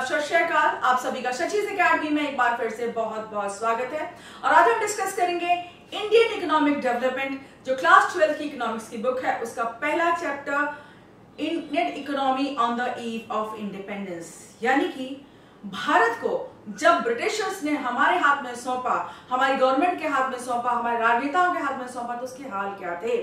आदाब, सत श्री अकाल। आप सभी का शचीज एकेडमी में एक बार फिर से बहुत बहुत स्वागत है। और आज हम डिस्कस करेंगे इंडियन इकोनॉमिक डेवलपमेंट, जो क्लास 12 की इकोनॉमिक्स की बुक है, उसका पहला chapter Indian economy on the eve of independence. यानी कि भारत को जब ब्रिटिशर्स ने हमारे हाथ में सौंपा, हमारी गवर्नमेंट के हाथ में सौंपा, हमारे राजनेताओं के हाथ में सौंपा, तो उसके हाल क्या थे,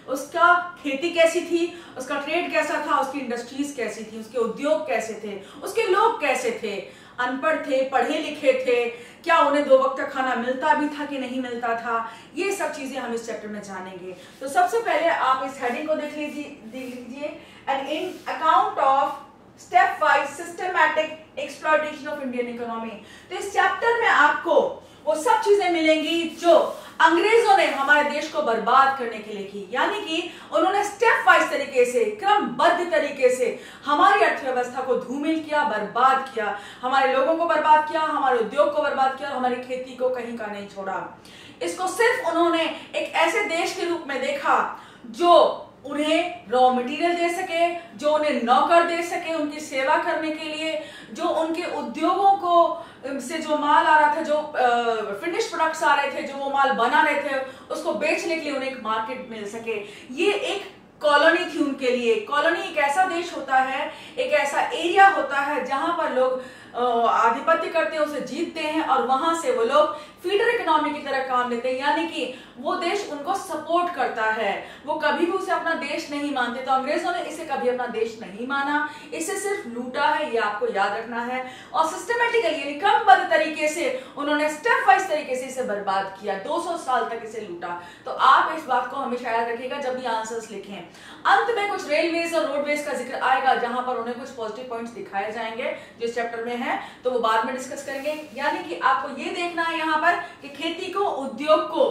उसका खेती कैसी थी, उसका ट्रेड कैसा था, उसकी इंडस्ट्रीज कैसी थी, उसके उद्योग कैसे थे, उसके लोग कैसे थे, अनपढ़ थे, पढ़े लिखे थे, क्या उन्हें 2 वक्त का खाना मिलता भी था कि नहीं मिलता था, ये सब चीजें हम इस चैप्टर में जानेंगे। तो सबसे पहले आप इस हेडिंग को देख लीजिए, an in account of step wise systematic exploitation of Indian economy. तो इस चैप्टर में आपको वो सब चीजें मिलेंगी जो अंग्रेजों ने हमारे देश को बर्बाद करने के लिए की। यानी कि उन्होंने स्टेप वाइज तरीके से, क्रमबद्ध तरीके से हमारी अर्थव्यवस्था को धूमिल किया, बर्बाद किया, हमारे लोगों को बर्बाद किया, हमारे उद्योग को बर्बाद किया, हमारी खेती को कहीं का नहीं छोड़ा। इसको सिर्फ उन्होंने एक ऐसे देश के रूप में देखा जो उन्हें रॉ मटेरियल दे सके, जो उन्हें नौकर दे सके उनकी सेवा करने के लिए, जो उनके उद्योगों को से जो माल आ रहा था, जो फिनिश प्रोडक्ट्स आ रहे थे, जो वो माल बना रहे थे, उसको बेचने के लिए उन्हें एक मार्केट मिल सके। ये एक कॉलोनी थी उनके लिए। कॉलोनी एक ऐसा देश होता है, एक ऐसा एरिया होता है जहां पर लोग आधिपत्य करते हैं, उसे जीतते हैं और वहां से वो लोग फीडर इकोनॉमी की तरह काम लेते हैं। यानी कि वो देश उनको सपोर्ट करता है, वो कभी भी उसे अपना देश नहीं मानते। तो अंग्रेजों ने इसे कभी अपना देश नहीं माना, इसे सिर्फ लूटा है, ये आपको याद रखना है। और सिस्टमेटिकली यानी क्रमबद्ध तरीके से उन्होंने स्टेप वाइज तरीके से इसे बर्बाद किया, 200 साल तक इसे लूटा। तो आप इस बात को हमेशा याद रखिएगा जब भी आंसर्स लिखें। अंत में कुछ रेलवेज और रोडवेज का जिक्र आएगा, जहां पर उन्हें कुछ पॉजिटिव पॉइंट्स दिखाए जाएंगे जो इस चैप्टर में है, तो वो बाद में डिस्कस करेंगे। यानी कि आपको ये देखना है यहाँ पर कि खेती को, उद्योग को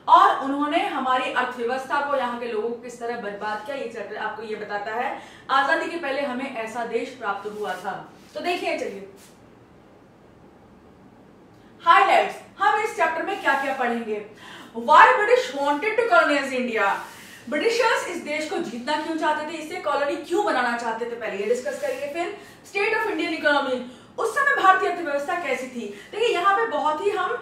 और उन्होंने हमारी अर्थव्यवस्था को, यहाँ के लोगों को किस तरह बर्बाद किया, ये चैप्टर आपको ये बताता है। आजादी के पहले हमें ऐसा देश प्राप्त हुआ था। तो देखिए, चलिए हाइलाइट्स, हम इस चैप्टर में क्या क्या पढ़ेंगे। Why British wanted to colonise India, Britishers इस देश को जीतना क्यों चाहते थे, इसे कॉलोनी क्यों बनाना चाहते थे, पहले ये डिस्कस करेंगे। फिर स्टेट ऑफ इंडियन इकोनॉमी, उस समय भारतीय अर्थव्यवस्था कैसी थी। देखिए यहाँ पे बहुत ही हम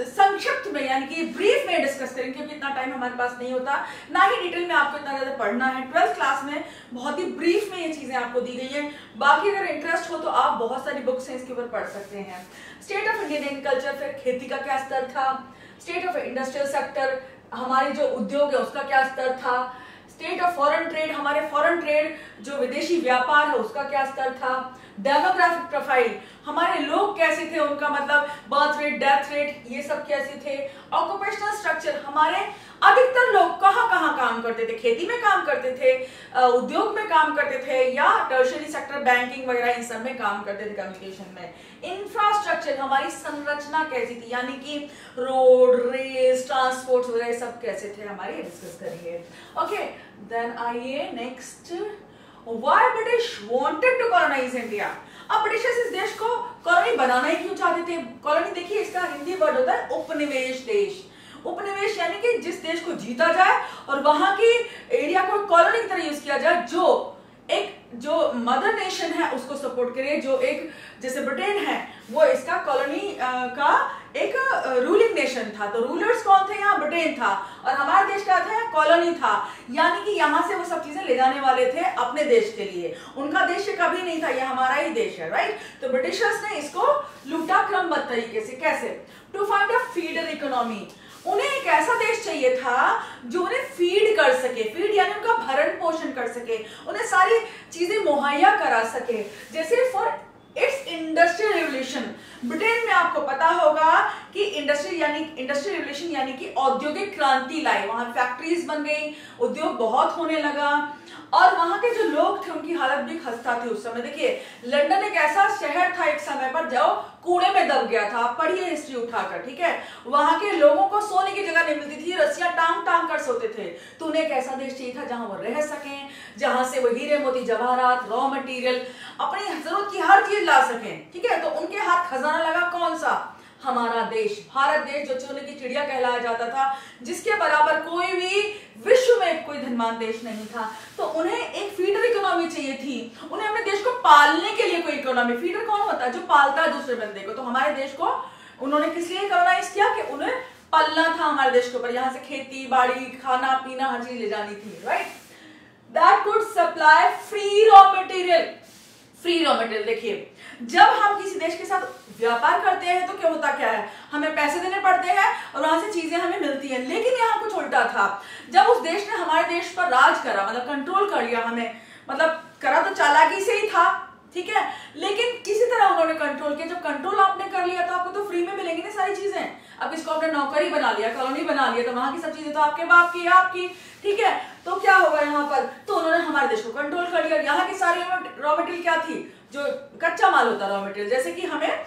संक्षिप्त में यानी कि ब्रीफ में डिस्कस करेंगे, क्योंकि इतना टाइम हमारे पास नहीं होता, ना ही डिटेल में आपको इतना ज्यादा पढ़ना है। 12th क्लास में बहुत ही ब्रीफ में ये चीजें आपको दी गई है। बाकी अगर इंटरेस्ट हो तो आप बहुत सारी बुक्स हैं इसके ऊपर पढ़ सकते हैं। स्टेट ऑफ इंडियन एग्रीकल्चर, फिर खेती का क्या स्तर था। स्टेट ऑफ इंडस्ट्रियल सेक्टर, हमारी जो उद्योग है उसका क्या स्तर था। स्टेट ऑफ फॉरेन ट्रेड, हमारे फॉरेन ट्रेड जो विदेशी व्यापार है उसका क्या स्तर था। डेमोग्राफिक प्रोफाइल, हमारे लोग कैसे थे, उनका मतलब बर्थ रेट, डेथ रेट, ये सब कैसे थे। ऑक्यूपेशनल स्ट्रक्चर, हमारे अधिकतर लोग कहाँ कहाँ काम करते थे, खेती में काम करते थे, उद्योग में काम करते थे, या टर्शियरी सेक्टर, बैंकिंग वगैरह इन सब में काम करते थे, कम्युनिकेशन में। इंफ्रास्ट्रक्चर, हमारी संरचना कैसी थी, यानी कि रोड, रेल, ट्रांसपोर्ट वगैरह सब कैसे थे हमारे, डिस्कस करेंगे। ओके, देन आइए next, why British wanted to colonise India. अब ब्रिटिशर्स इस देश को कॉलोनी बनाना ही क्यों चाहते थे। कॉलोनी देखिए, इसका हिंदी वर्ड होता है उपनिवेश देश। उपनिवेश यानी कि जिस देश को जीता जाए और वहां की एरिया को कॉलोनी की तरह यूज किया जाए, जो मदर नेशन है उसको सपोर्ट करे, जो एक जैसे ब्रिटेन है वो इसका कॉलोनी का एक रूलिंग नेशन था। तो रूलर्स कौन थे, यहाँ ब्रिटेन था, और हमारा देश क्या था, कॉलोनी था। यानी कि यहाँ से वो सब चीजें ले जाने वाले थे अपने देश के लिए, उनका देश कभी नहीं था, ये हमारा ही देश है, राइट। तो ब्रिटिशर्स ने इसको लूटा क्रमबद्ध तरीके से। कैसे, to find a feeder economy, उन्हें एक ऐसा देश चाहिए था जो उन्हें फीड कर सके, फीड यानी उनका भरण पोषण कर सके, उन्हें सारी चीजें मुहैया करा सके। जैसे for its industrial revolution, Britain में आपको पता होगा कि इंडस्ट्रियल रिवोल्यूशन यानी कि औद्योगिक क्रांति लाई, वहां फैक्ट्रीज बन गई, उद्योग बहुत होने लगा, और वहां के जो लोग थे उनकी हालत भी खस्ता थी उस समय। देखिए, लंदन एक ऐसा शहर था एक समय पर जो कूड़े में दब गया था, आप पढ़िए हिस्ट्री उठाकर, ठीक है। वहां के लोगों को सोने की जगह नहीं मिलती थी, रस्सियां टांग टांग कर सोते थे। तो उन्हें एक ऐसा देश चाहिए था जहां वो रह सकें, जहां से वो हीरे मोती जवाहरात, रॉ मटेरियल, अपनी जरूरत की हर चीज ला सकें, ठीक है। तो उनके हाथ खजाना लगा कौन सा, हमारा देश, भारत देश, जो सोने की चिड़िया कहलाया जाता था, जिसके बराबर कोई भी विश्व में कोई धनवान देश नहीं था। तो उन्हें एक फीडर इकोनॉमी चाहिए थी, उन्हें अपने देश को पालने के लिए कोई इकोनॉमी। फीडर कौन होता है? जो पालता है दूसरे बंदे को। तो हमारे देश को उन्होंने किस लिए कॉलोनाइज किया? कि उन्हें पलना था हमारे देश के ऊपर, यहाँ से खेती बाड़ी खाना पीना हर चीज ले जानी थी, right. That could supply free raw material. Free raw material, देखिए जब हम किसी देश के साथ व्यापार करते हैं तो क्या होता क्या है, हमें पैसे देने पड़ते हैं और वहां से चीजें हमें मिलती हैं। लेकिन यहाँ कुछ उल्टा था, जब उस देश ने हमारे देश पर राज करा, मतलब कंट्रोल कर लिया हमें, मतलब करा तो चालाकी से ही था, ठीक है, लेकिन किसी तरह उन्होंने कंट्रोल किया। जब कंट्रोल आपने कर लिया तो आपको तो फ्री में मिलेंगी ना सारी चीजें। अब इसको आपने नौकरी बना लिया, कॉलोनी बना लिया, तो वहां की सब चीजें तो आपके बाप की आपकी, ठीक है। तो क्या होगा यहाँ पर, तो उन्होंने हमारे देश को कंट्रोल कर लिया। यहाँ की सारी रॉ मटेरियल क्या थी, जो कच्चा माल होता रॉ मटेरियल, जैसे कि हमें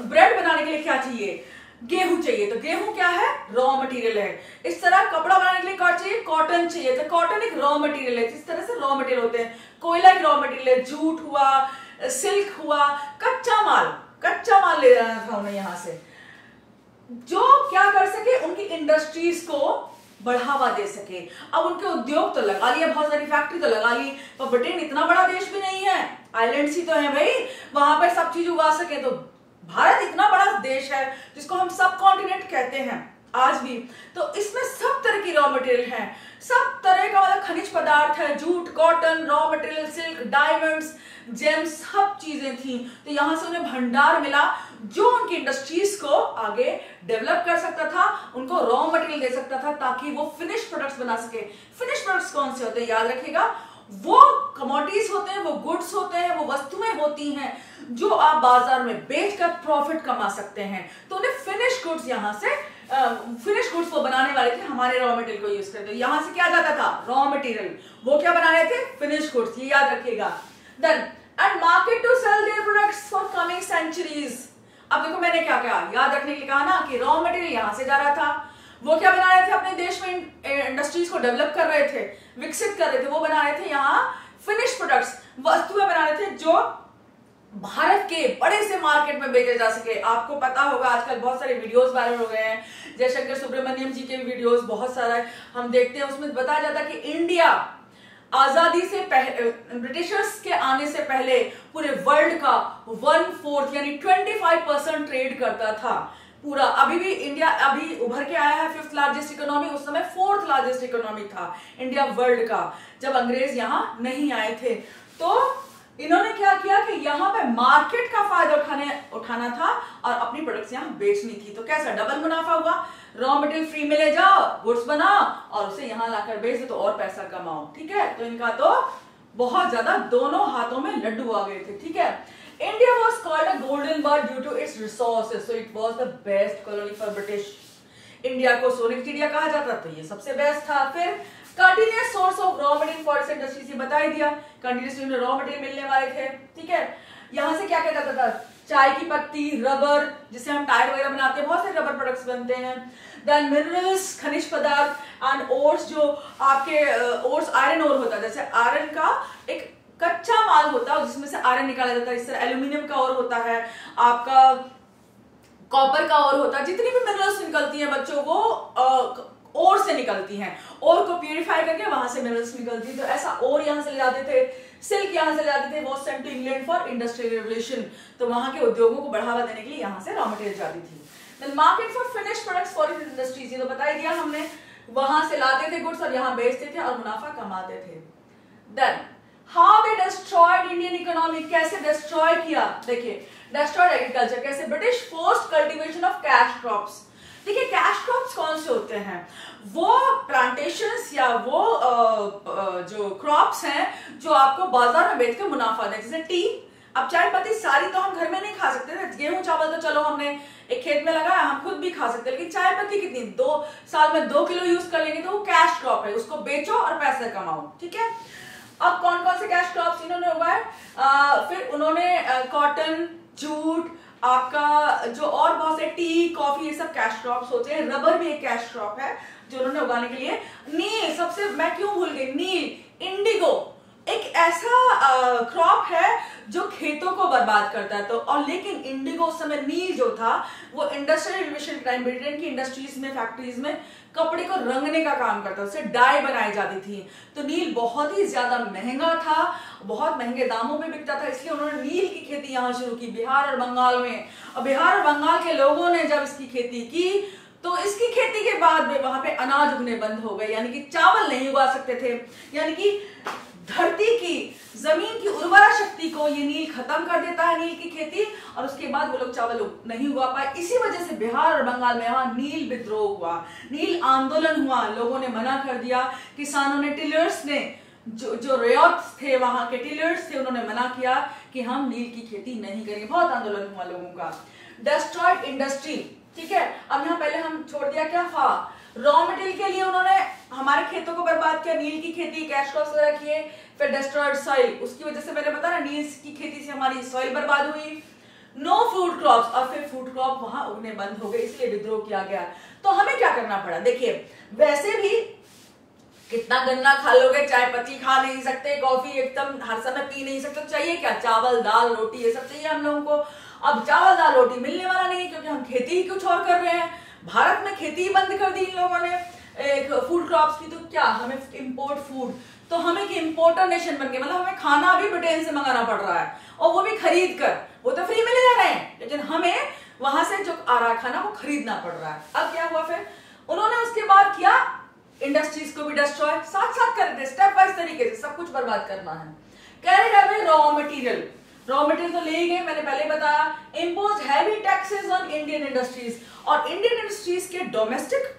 ब्रेड बनाने के लिए क्या चाहिए, गेहूं चाहिए, तो गेहूं क्या है, रॉ मटेरियल है। इस तरह कपड़ा बनाने के लिए क्या चाहिए, कॉटन चाहिए, तो कॉटन एक रॉ मटेरियल है। इस तरह से रॉ मटेरियल होते हैं। कोयला एक रॉ मटेरियल है, जूट हुआ, सिल्क हुआ, कच्चा माल ले जाना था उन्हें यहाँ से, जो क्या कर सके, उनकी इंडस्ट्रीज को बढ़ावा दे सके। अब उनके उद्योग तो लगा लिए, बहुत सारी फैक्ट्री तो लगा ली, पर ब्रिटेन इतना बड़ा देश भी नहीं है, आइलैंड ही तो है भाई, वहां पर सब चीज उगा सके। तो भारत इतना बड़ा देश है जिसको हम सब कॉन्टिनेंट कहते हैं आज भी, तो इसमें सब तरह की रॉ मटेरियल है, सब तरह का मतलब खनिज पदार्थ है, jute, cotton, raw material, silk, diamonds, James, सब चीजें थी। तो यहां से उन्हें भंडार मिला जो उनकी इंडस्ट्रीज को आगे डेवलप कर सकता था, उनको रॉ मटेरियल दे सकता था ताकि वो फिनिश प्रोडक्ट्स बना सके। फिनिश प्रोडक्ट्स कौन से होते हैं, याद रखिएगा, वो कमोडिटीज होते हैं, वो गुड्स होते हैं, वो वस्तुएं होती हैं जो आप बाजार में बेचकर प्रॉफिट कमा सकते हैं। तो उन्हें फिनिश गुड्स, यहाँ से फिनिश गुड्स वो बनाने वाले थे, हमारे रॉ मटेरियल को यूज करते। यहां से क्या जाता था, रॉ मटेरियल, वो क्या बना रहे थे, फिनिश गुड्स, ये याद रखिएगा। Then and market to sell their products for coming centuries. अब देखो मैंने क्या कहा, याद रखने के लिए कहा ना कि रॉ मटेरियल यहां से जा रहा था, वो क्या बना रहे थे, अपने देश में इंडस्ट्रीज को डेवलप कर रहे थे, विकसित कर रहे थे, वो बना रहे थे यहाँ फिनिश प्रोडक्ट्स, वस्तुएं बना रहे थे जो भारत के बड़े से मार्केट में बेचे जा सके। आपको पता होगा आजकल बहुत सारे वीडियोस वायरल हो गए हैं, जयशंकर सुब्रमण्यम जी के वीडियोस बहुत सारा हम देखते हैं, उसमें बताया जाता है कि इंडिया आजादी से पहले, ब्रिटिशर्स के आने से पहले पूरे वर्ल्ड का 1/4 यानी 25% ट्रेड करता था पूरा। अभी भी इंडिया अभी उभर के आया है 5th लार्जेस्ट इकोनॉमी, उस समय 4th लार्जेस्ट इकोनॉमी था इंडिया वर्ल्ड का, जब अंग्रेज यहाँ नहीं आए थे। तो इन्होंने क्या किया कि यहाँ पे मार्केट का फायदा उठाना था और अपनी प्रोडक्ट्स यहाँ बेचनी थी। तो कैसा डबल मुनाफा हुआ, रॉ मटेरियल फ्री में ले जाओ, गुड्स बनाओ और उसे यहाँ लाकर बेच दो तो और पैसा कमाओ, ठीक है। तो इनका तो बहुत ज्यादा दोनों हाथों में लड्डू आ गए थे, ठीक है। India was called a golden bird due to its resources, so it was the best colony for British. India को सोने की चिड़िया कहा जाता, तो ये सबसे बेस्ट था। फिर continuous source of raw material for इस इंडस्ट्री से बता ही दिया, कंटिन्यूअसली रॉ मटेरियल मिलने वाले थे, ठीक है। यहां से क्या क्या जाता था, चाय की पत्ती, रबर, जिससे हम टायर वगैरह बनाते हैं, बहुत सारे रबर प्रोडक्ट्स बनते हैं। देन मिनरल्स, खनिज पदार्थ, एंड ओर्स, जो आपके ओर्स आयरन ओर होता है, जैसे आयरन का एक कच्चा माल होता है जिसमें से आयरन निकाला जाता है, इस तरह एल्यूमिनियम का ओर होता है, आपका कॉपर का ओर होता है, जितनी भी मिनरल्स निकलती हैं बच्चों वो ओर से निकलती हैं, ओर को प्यूरिफाई करके वहां से मिनरल्स निकलती है। तो ऐसा ओर यहां से ले जाते थे, सिल्क यहां से ले जाते थे, वो sent to England for industrial revolution, तो वहां के उद्योगों को बढ़ावा देने के लिए यहां से रॉ मटेरियल जाती थी। Then market for finish products for industries, ये तो बता ही दिया हमने, वहां से लाते थे गुड्स और यहाँ बेचते थे और मुनाफा कमाते थे। Then how they destroyed Indian economy, कैसे डिस्ट्रॉय किया, देखिए डिस्ट्रॉयड एग्रीकल्चर कैसे, British forced cultivation of cash crops. देखिए कैश क्रॉप्स कौन से होते हैं, वो प्लांटेशंस या वो जो क्रॉप्स हैं जो आपको बाजार में बेचकर मुनाफा दें, जैसे टी। अब चाय पत्ती सारी तो हम घर में नहीं खा सकते, गेहूं चावल तो चलो हमने एक खेत में लगाया, हम खुद भी खा सकते हैं, लेकिन चाय पत्ती कितनी, 2 साल में 2 किलो यूज कर लेंगे, तो वो कैश क्रॉप है, उसको बेचो और पैसे कमाओ, ठीक है। अब कौन कौन से कैश क्रॉप्स इन्होंने उगाए, फिर उन्होंने कॉटन, जूट, आपका जो और बहुत से टी, कॉफी, ये सब कैश क्रॉप्स होते हैं। रबर भी एक कैश क्रॉप है जो उन्होंने उगाने के लिए। नील, सबसे मैं क्यों भूल गई, नील, इंडिगो एक ऐसा क्रॉप है जो खेतों को बर्बाद करता है। तो और लेकिन इंडिगो उस समय नील जो था वो इंडस्ट्रियल रिवोल्यूशन टाइम ब्रिटेन की इंडस्ट्रीज में, फैक्ट्रीज में कपड़े को रंगने का काम करता, उससे डाई बनाई जाती थी। तो नील बहुत ही ज्यादा महंगा था, बहुत महंगे दामों में बिकता था, इसलिए उन्होंने नील की खेती यहाँ शुरू की बिहार और बंगाल में। और बिहार और बंगाल के लोगों ने जब इसकी खेती की तो इसकी खेती के बाद में वहां पे अनाज उगने बंद हो गए, यानी कि चावल नहीं उगा सकते थे, यानी कि धरती की, जमीन की उर्वरा शक्ति को ये नील खत्म कर देता है, नील की खेती, और उसके बाद वो लोग चावल नहीं उगा पाए। इसी वजह से बिहार और बंगाल में वहां नील विद्रोह हुआ, नील आंदोलन हुआ, लोगों ने मना कर दिया, किसानों ने, टिलर्स ने, जो रेयट्स थे वहां के टिलर्स थे, उन्होंने मना किया कि हम नील की खेती नहीं करेंगे। बहुत आंदोलन हुआ लोगों का। डिस्ट्रॉयड इंडस्ट्री, ठीक है। अब यहाँ पहले हम छोड़ दिया क्या, हाँ, रॉ मटेरियल के लिए उन्होंने हमारे खेतों को बर्बाद किया, नील की खेती, कैश क्रॉप्स वगैरह किए। फिर डिस्ट्रॉयड सॉइल, उसकी वजह से मैंने बताया नील की खेती से हमारी सॉइल बर्बाद हुई। नो फूड क्रॉप्स, और फिर फूड क्रॉप वहां उगने बंद हो गए, इसलिए विद्रोह किया गया। तो हमें क्या करना पड़ा, देखिए वैसे भी कितना गन्ना खा लोगे, चाय पत्ती खा नहीं सकते, कॉफी एकदम हर समय पी नहीं सकते, चाहिए क्या, चावल दाल रोटी ये सब चाहिए हम लोगों को। अब चावल दाल रोटी मिलने वाला नहीं है क्योंकि हम खेती ही कुछ और कर रहे हैं। भारत में खेती ही बंद कर दी इन लोगों ने एक फूड क्रॉप्स की। तो क्या हमें इंपोर्ट फूड, तो हमें कि इंपोर्टर नेशन बन गए, मतलब हमें खाना भी ब्रिटेन से मंगाना पड़ रहा है, और वो भी खरीद कर, वो तो फ्री में ले जा रहे हैं लेकिन हमें वहां से जो आ रहा है खाना वो खरीदना पड़ रहा है। अब क्या हुआ, फिर उन्होंने उसके बाद किया इंडस्ट्रीज को भी डिस्ट्रॉय, साथ साथ करते स्टेप बाय तरीके से सब कुछ बर्बाद करना है। Carried away raw material, raw material तो ले ही गए, मैंने पहले बताया। Impose heavy taxes on Indian industries, और इंडियन इंडस्ट्रीज के डोमेस्टिक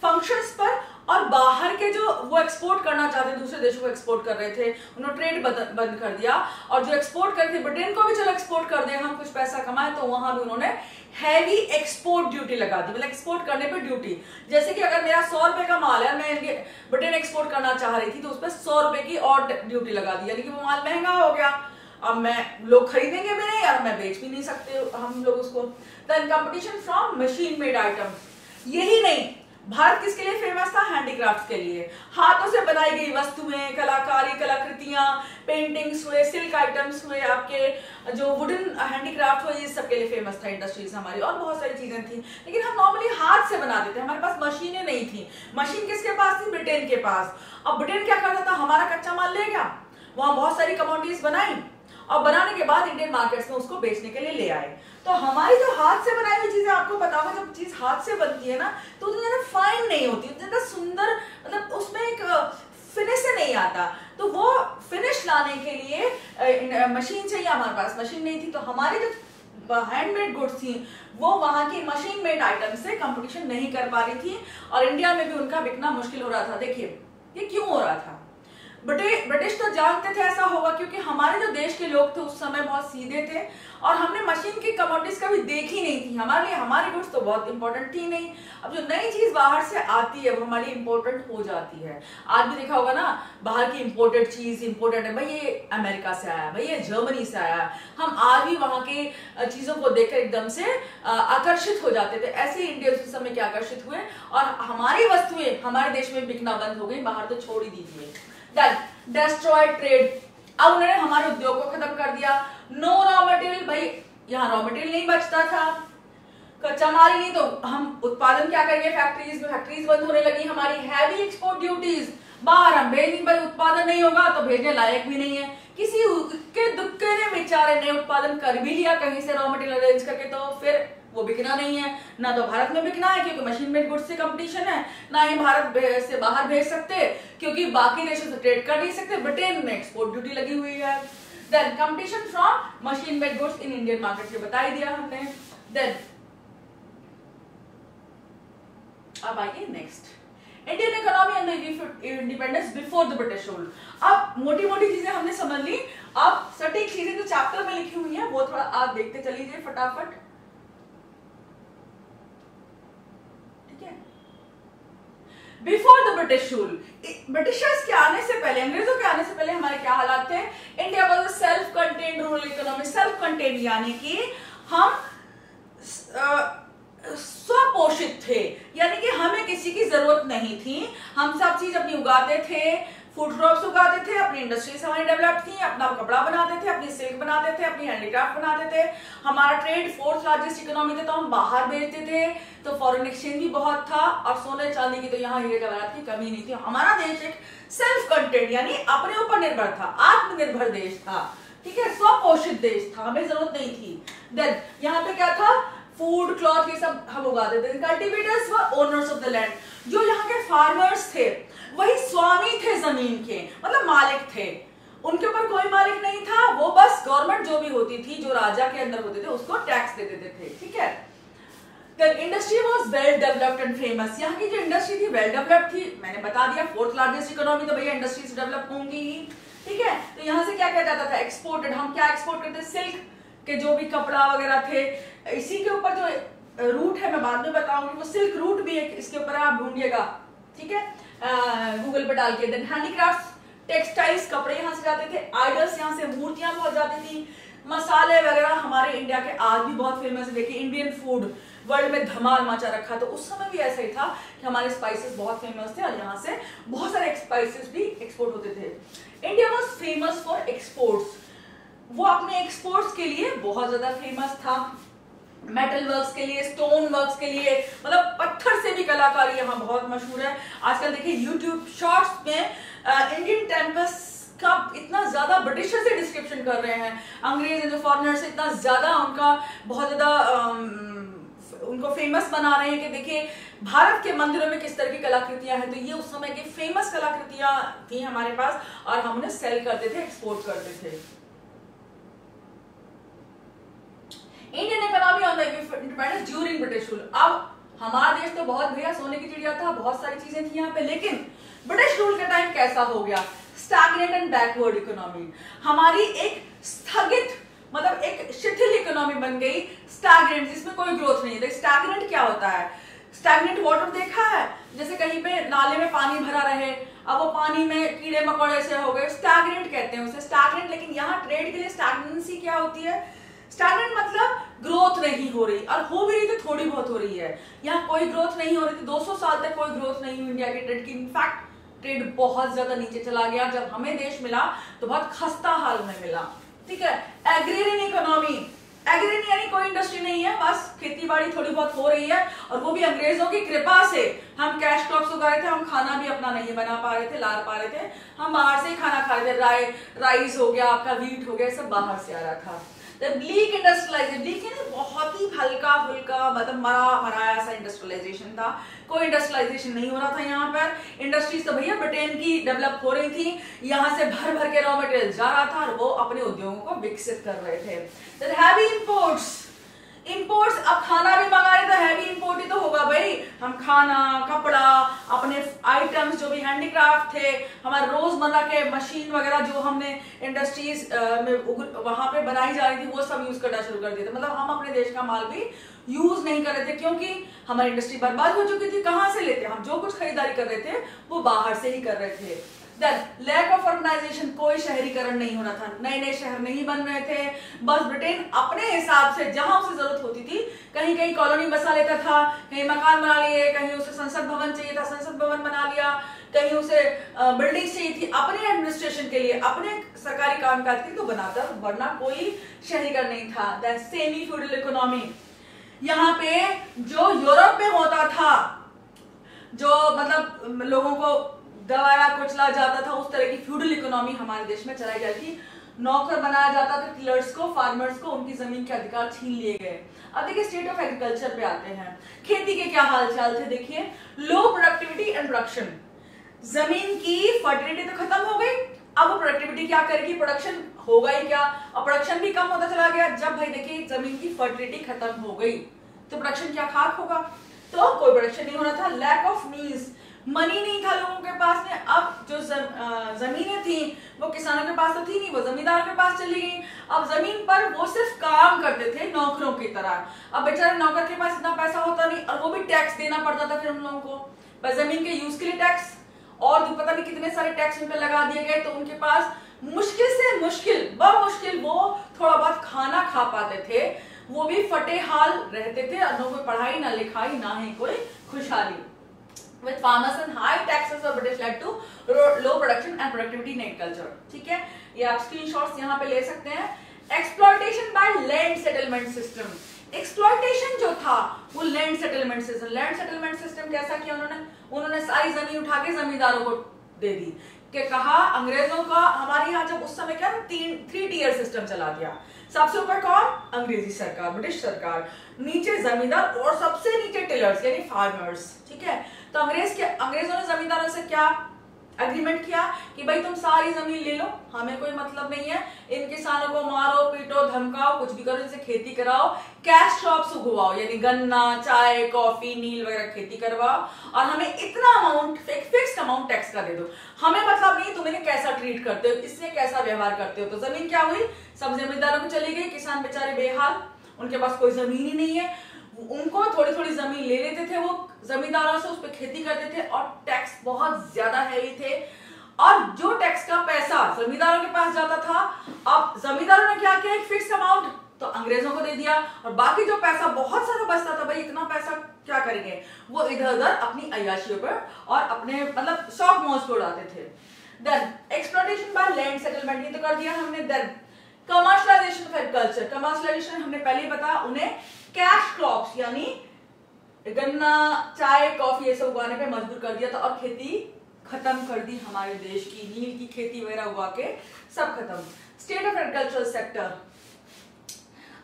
फंक्शंस पर और बाहर के जो वो एक्सपोर्ट करना चाहते थे, दूसरे देशों को एक्सपोर्ट कर रहे थे, उन्होंने ट्रेड बंद कर दिया। और जो एक्सपोर्ट करते ब्रिटेन को भी चलो एक्सपोर्ट कर दें, हम कुछ पैसा कमाए, तो वहां भी उन्होंने हैवी एक्सपोर्ट ड्यूटी लगा दी, मतलब एक्सपोर्ट करने पे ड्यूटी। जैसे कि अगर मेरा 100 रुपए का माल है, मैं ब्रिटेन एक्सपोर्ट करना चाह रही थी, तो उस पर 100 रुपए की और ड्यूटी लगा दी, यानी कि वो माल महंगा हो गया। अब लोग खरीदेंगे भी नहीं और मैं बेच भी नहीं सकते हम लोग उसको। Then competition from machine made item, यही नहीं, भारत किसके लिए फेमस था, हैंडीक्राफ्ट के लिए। हाथों से बनाई गई वस्तुएं, कलाकारी, कलाकृतियां, पेंटिंग्स हुए, सिल्क आइटम्स हुए, आपके जो वुडन हैंडीक्राफ्ट हुए, ये सब के लिए फेमस था इंडस्ट्रीज हमारी। और बहुत सारी चीजें थी, लेकिन हम नॉर्मली हाथ से बनाते थे, हमारे पास मशीनें नहीं थी। मशीन किसके पास थी, ब्रिटेन के पास। अब ब्रिटेन क्या करता था, हमारा कच्चा माल ले गया, वहां बहुत सारी कमोडिटीज बनाई, और बनाने के बाद इंडियन मार्केट्स में उसको बेचने के लिए ले आए। तो हमारी जो हाथ से बनाई हुई चीजें, आपको पता होगा जब चीज हाथ से बनती है ना, तो उतनी ज्यादा फाइन नहीं होती, उतनी ज्यादा सुंदर, मतलब उसमें एक फिनिश नहीं आता। तो वो फिनिश लाने के लिए मशीन चाहिए, हमारे पास मशीन नहीं थी। तो हमारी जो हैंडमेड गुड्स थी वो वहां की मशीन मेड आइटम से कंपटीशन नहीं कर पा रही थी, और इंडिया में भी उनका बिकना मुश्किल हो रहा था। देखिए ये क्यों हो रहा था, ब्रिटिश तो जानते थे ऐसा होगा, क्योंकि हमारे जो देश के लोग थे उस समय बहुत सीधे थे, और हमने मशीन की कमोडिटीज कभी देखी नहीं थी। हमारे लिए हमारी गुड्स तो बहुत इंपॉर्टेंट थी नहीं। अब जो नई चीज बाहर से आती है वो हमारी इंपॉर्टेंट हो जाती है। आज भी देखा होगा ना, बाहर की इंपोर्टेड चीज इंपोर्टेड है, भाई ये अमेरिका से आया, भाई ये जर्मनी से आया। हम आज भी वहां की चीजों को देखकर एकदम से आकर्षित हो जाते थे। ऐसे ही इंडियंस उस समय क्या आकर्षित हुए, और हमारी वस्तुएं हमारे देश में बिकना बंद हो गई, बाहर तो छोड़ ही दीजिए। डिस्ट्रॉयड ट्रेड, अब उन्होंने हमारे उद्योग को खत्म कर दिया। नो रॉ मटेरियल, भाई यहाँ रॉ मटेरियल नहीं बचता था, कच्चा माल ही नहीं, तो हम उत्पादन क्या करेंगे, फैक्ट्रीज में, फैक्ट्रीज बंद होने लगी हमारी। हैवी एक्सपोर्ट ड्यूटीज, बाहर हम भेजेंगे, भाई उत्पादन नहीं होगा तो भेजने लायक भी नहीं है। किसी के दुक्के ने बेचारे ने उत्पादन कर भी लिया कहीं से रॉ मटेरियल अरेंज करके, तो फिर वो बिकना नहीं है, ना तो भारत में बिकना है क्योंकि मशीन मेड गुड्स से कंपटीशन है, ना ही भारत से बाहर भेज सकते क्योंकि बाकी देशों से ट्रेड कर नहीं सकते, ब्रिटेन में एक्सपोर्ट ड्यूटी लगी हुई है। Then competition from machine made goods in Indian market, ये बता ही दिया हमने। देन अब आइए next, Indian economy and independence before the British rule. अब मोटी मोटी चीजें हमने समझ ली, अब सटीक चीजें जो चैप्टर में लिखी हुई है वो थोड़ा आप देखते चलिए फटाफट। Before the British rule, Britishers के आने से पहले, अंग्रेजों के आने से पहले हमारे क्या हालात थे, India was a self contained rural economy. Self contained यानी कि हम स्वपोषित थे, यानी कि हमें किसी की जरूरत नहीं थी, हम सब चीज अपनी उगाते थे, फूड क्रॉप्स उगाते थे, अपनी इंडस्ट्रीज हमारी डेवलप थी, अपना कपड़ा बनाते थे, अपनी सिल्क बनाते थे, अपनी हैंडीक्राफ्ट बनाते थे। हमारा ट्रेड 4th लार्जेस्ट इकोनॉमी थे, तो हम बाहर भेजते थे, तो फॉरेन एक्सचेंज भी बहुत था, और सोने चांदी की तो यहाँ हीरे जवाहरात की कमी नहीं थी। हमारा देश एक सेल्फ कंटेंट यानी अपने ऊपर निर्भर था, आत्मनिर्भर देश था, ठीक है, स्वपोषित देश था, हमें जरूरत नहीं थी। देन यहाँ पे क्या था, फूड क्लॉथ ये सब हम उगाते थे। कल्टिवेटर्स व ओनर्स ऑफ द लैंड, जो यहाँ के फार्मर्स थे वही स्वामी थे जमीन के, मतलब मालिक थे, उनके ऊपर कोई मालिक नहीं था, वो बस गवर्नमेंट जो भी होती थी, जो राजा के अंदर होते थे, उसको टैक्स दे देते थे, ठीक है। The industry was well developed and famous, यहाँ की जो इंडस्ट्री थी वेल डेवलप्ड थी, मैंने बता दिया 4th लार्जेस्ट इकोनॉमी, तो भैया इंडस्ट्रीज डेवलप होंगी ही, ठीक है। तो यहाँ से क्या किया जाता था, एक्सपोर्टेड, हम क्या एक्सपोर्ट करते, सिल्क के जो भी कपड़ा वगैरह थे, इसी के ऊपर जो रूट है मैं बाद में बताऊंगी, वो सिल्क रूट भी है, इसके ऊपर आप ढूंढिएगा, ठीक है, गूगल पर डाल के। देन हैंडीक्राफ्ट्स, टेक्सटाइल्स, कपड़े यहाँ से जाते थे, आइडल्स यहाँ से, मूर्तियां बहुत जाती थी, मसाले वगैरह हमारे इंडिया के आज भी बहुत फेमस है। देखिए इंडियन फूड वर्ल्ड में धमाल मचा रखा, तो उस समय भी ऐसा ही था कि हमारे स्पाइसेस बहुत फेमस थे, और यहाँ से बहुत सारे स्पाइसेस भी एक्सपोर्ट होते थे। India was famous for exports, वो अपने एक्सपोर्ट्स के लिए बहुत ज्यादा फेमस था, मेटल वर्क्स के लिए, स्टोन वर्क्स के लिए, मतलब पत्थर से भी कलाकारी यहाँ बहुत मशहूर है। आजकल देखिए यूट्यूब शॉर्ट्स में इंडियन टेम्पल्स का इतना ज्यादा ब्रिटिशर से डिस्क्रिप्शन कर रहे हैं, अंग्रेज जो फॉरेनर से इतना ज्यादा उनका बहुत ज्यादा उनको फेमस बना रहे हैं कि देखिए भारत के मंदिरों में किस तरह की कलाकृतियां हैं। तो ये उस समय की फेमस कलाकृतियां थी हमारे पास, और हम उन्हें सेल करते थे, एक्सपोर्ट करते थे। Indian economy on the independence during British rule, अब हमारा देश तो बहुत भैया सोने की चिड़िया था, बहुत सारी चीजें थी यहाँ पे, लेकिन ब्रिटिश रूल के टाइम कैसा हो गया, स्टैग्नेंट एंड बैकवर्ड इकोनॉमी, हमारी एक स्थगित मतलब एक शिथिल इकोनॉमी बन गई, स्टैग्नेंट, जिसमें कोई ग्रोथ नहीं है। स्टैग्नेंट क्या होता है, स्टैग्नेंट वाटर देखा है, जैसे कहीं पे नाले में पानी भरा रहे, अब वो पानी में कीड़े मकोड़े से हो गए, स्टैग्नेंट कहते हैं उसे, स्टैग्नेंट। लेकिन यहाँ ट्रेड के लिए स्टैग्नेंसी क्या होती है, स्टैग्नेंट मतलब ग्रोथ नहीं हो रही, और हो भी रही तो थोड़ी बहुत हो रही है। यहाँ कोई ग्रोथ नहीं हो रही थी, 200 साल तक कोई ग्रोथ नहीं हुई इंडिया के ट्रेड की। इनफैक्ट ट्रेड बहुत ज्यादा नीचे चला गया, जब हमें देश मिला तो बहुत खस्ता हाल में मिला, ठीक है। एग्रेरियन इकोनॉमी, एग्रेरियन यानी कोई इंडस्ट्री नहीं है, बस खेती बाड़ी थोड़ी बहुत हो रही है, और वो भी अंग्रेजों की कृपा से। हम कैश क्रॉप्स उगा रहे थे, हम खाना भी अपना नहीं बना पा रहे थे, ला पा रहे थे, हम बाहर से ही खाना खा रहे थे, राइस हो गया, आपका व्हीट हो गया, सब बाहर से आ रहा था। ब्लीक इंडस्ट्रियलाइजेशन, ब्लीक यानी बहुत ही हल्का फुल्का, मतलब मराया सा इंडस्ट्रियलाइजेशन था, कोई इंडस्ट्रियलाइजेशन नहीं हो रहा था यहाँ पर। इंडस्ट्रीज तो भैया ब्रिटेन की डेवलप हो रही थी, यहाँ से भर भर के रॉ मटेरियल जा रहा था, और वो अपने उद्योगों को विकसित कर रहे थे। हैवी इंपोर्ट्स, इंपोर्ट्स, अब खाना भी मंगा रहे तो हैवी इंपोर्ट ही तो होगा भाई। हम खाना, कपड़ा, अपने आइटम्स जो भी हैंडीक्राफ्ट थे, हमारे रोजमर्रा के मशीन वगैरह जो हमने इंडस्ट्रीज में वहां पे बनाई जा रही थी, वो सब यूज करना शुरू कर दिए थे। मतलब हम अपने देश का माल भी यूज नहीं कर रहे थे, क्योंकि हमारी इंडस्ट्री बर्बाद हो चुकी थी। कहां से लेते, हम जो कुछ खरीदारी कर रहे थे वो बाहर से ही कर रहे थे। लैक ऑफ अर्बनाइजेशन, कोई शहरीकरण नहीं हो रहा था, नए नए शहर नहीं बन रहे थे, बस ब्रिटेन अपने हिसाब से जहां उसे जरूरत होती थी, कहीं कहीं कॉलोनी बसा लेता था, कहीं मकान बना लिए, कहीं उसे संसद भवन चाहिए था, संसद भवन बना लिया, कहीं उसे बिल्डिंग चाहिए थी अपने एडमिनिस्ट्रेशन के लिए, अपने सरकारी कामकाज के लिए, तो बनाता, वरना कोई शहरीकरण नहीं था। सेमी फ्यूडल इकोनॉमी, यहाँ पे जो यूरोप में होता था, जो मतलब लोगों को दबाया कुचला जाता था, उस तरह की फ्यूडल इकोनॉमी हमारे देश में चलाई जाती थी। नौकर बनाया जाता था टिलर्स को, फार्मर्स को, उनकी जमीन के अधिकार छीन लिए गए। अब देखिए स्टेट ऑफ एग्रीकल्चर पे आते हैं, खेती के क्या हालचाल थे। देखिए लो प्रोडक्टिविटी एंड प्रोडक्शन, जमीन की फर्टिलिटी तो खत्म हो गई, अब वो प्रोडक्टिविटी क्या करेगी, प्रोडक्शन होगा ही क्या, और प्रोडक्शन भी कम होता चला गया। जब भाई देखिए जमीन की फर्टिलिटी खत्म हो गई तो प्रोडक्शन क्या खाक होगा, तो कोई प्रोडक्शन नहीं हो रहा था। लैक ऑफ मीन्स, मनी नहीं था लोगों के पास में। अब जो जमीनें थी वो किसानों के पास तो थी नहीं, वो जमींदारों के पास चली गई। अब जमीन पर वो सिर्फ काम करते थे नौकरों की तरह। अब बेचारे नौकर के पास इतना पैसा होता नहीं, और वो भी टैक्स देना पड़ता था फिर उन लोगों को, पर जमीन के यूज के लिए टैक्स, और पता नहीं कितने सारे टैक्स उन पर लगा दिए गए। तो उनके पास मुश्किल से मुश्किल बमुश्किल वो थोड़ा बहुत खाना खा पाते थे, वो भी फटे हाल रहते थे, और न कोई पढ़ाई ना लिखाई ना ही कोई खुशहाली। with farmers and high taxes for British led to low production and productivity in agriculture. ठीक है, ये आप स्क्रीनशॉट्स यहाँ पे ले सकते हैं. Exploitation by land settlement system. Exploitation जो था वो land settlement system. Land settlement system कैसा किया उन्होंने सारी जमीन उठा के जमींदारों को दे दी. कि कहा अंग्रेजों का हमारे यहाँ जब उस समय क्या 3 टियर सिस्टम चला दिया. सबसे ऊपर कौन? अंग्रेजी सरकार, ब्रिटिश सरकार, नीचे जमींदार और सबसे नीचे टिलर्स यानी फार्मर्स. ठीक है, तो अंग्रेजों ने जमींदारों से क्या एग्रीमेंट किया कि भाई तुम सारी जमीन ले लो, हमें कोई मतलब नहीं है, इन किसानों को मारो पीटो धमकाओ कुछ भी करो, इनसे खेती कराओ, कैश क्रॉप्स उगवाओ यानी गन्ना चाय कॉफी नील वगैरह खेती करवाओ और हमें इतना अमाउंट फिक्स्ड अमाउंट टैक्स का दे दो. हमें मतलब नहीं तुम इन्हें कैसा ट्रीट करते हो, इससे कैसा व्यवहार करते हो. तो जमीन क्या हुई, सब जमींदारों को चली गई. किसान बेचारे बेहाल, उनके पास कोई जमीन ही नहीं है. उनको थोड़ी थोड़ी जमीन ले लेते थे वो जमींदारों से, उस पर खेती करते थे और टैक्स बहुत ज्यादा हैवी थे. और जो टैक्स का पैसा जमींदारों के पास जाता था, अब जमींदारों ने क्या किया, एक फिक्स अमाउंट तो अंग्रेजों को दे दिया और बाकी जो पैसा बहुत सारा बचता था, भाई इतना पैसा क्या करेंगे, वो इधर उधर अपनी अय्याशियों पर और अपने मतलब शौक मौज को उड़ाते थे. Then exploitation by land settlement, ये तो कर दिया हमने. Then commercialisation of agriculture. Commercialisation हमने पहले ही बताया, उन्हें कैश क्रॉप्स यानी गन्ना चाय कॉफी ये सब उगाने पे मजबूर कर दिया था और खेती खत्म कर दी हमारे देश की. नील की खेती वगैरह उगा के सब खत्म. State of agricultural sector.